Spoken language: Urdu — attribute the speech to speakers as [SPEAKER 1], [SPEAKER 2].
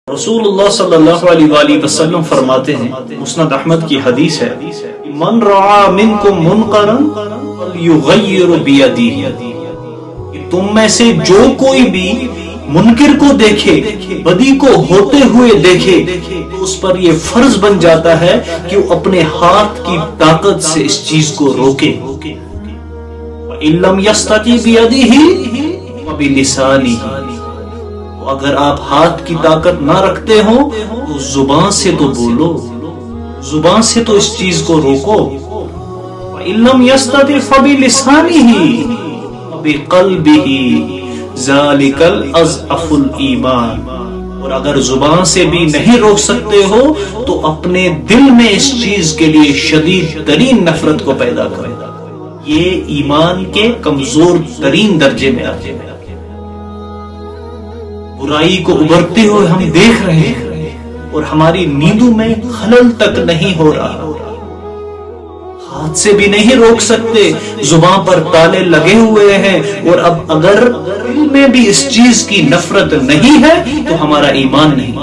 [SPEAKER 1] رسول اللہ صلی اللہ علیہ وآلہ وسلم فرماتے ہیں، مسند احمد کی حدیث ہے، من رعا منکم منکرا فلیغیر بیدہ، تم میں سے جو کوئی بھی منکر کو دیکھے، بدی کو ہوتے ہوئے دیکھے، تو اس پر یہ فرض بن جاتا ہے کہ وہ اپنے ہاتھ کی طاقت سے اس چیز کو روکے۔ وَإِن لَّمْ يَسْتَطِعْ بِيَدِهِ وَبِلِسَانِهِ، اگر آپ ہاتھ کی طاقت نہ رکھتے ہو تو زبان سے تو بولو، زبان سے تو اس چیز کو روکو۔ وَإِن لَّمْ يَسْتَطِعْ فَبِلِسَانِهِ وَبِقَلْبِهِ ذَلِكَ الْأَضْعَفُ الْإِيمَانِ، اور اگر زبان سے بھی نہیں روک سکتے ہو تو اپنے دل میں اس چیز کے لیے شدید ترین نفرت کو پیدا کرو، یہ ایمان کے کمزور ترین درجے میں آتے ہیں۔ برائی کو ابھرتے ہوئے ہم دیکھ رہے ہیں اور ہماری نیندوں میں خلل تک نہیں ہو رہا، ہاتھ سے بھی نہیں روک سکتے، زبان پر تالے لگے ہوئے ہیں، اور اب اگر دل میں بھی اس چیز کی نفرت نہیں ہے تو ہمارا ایمان نہیں۔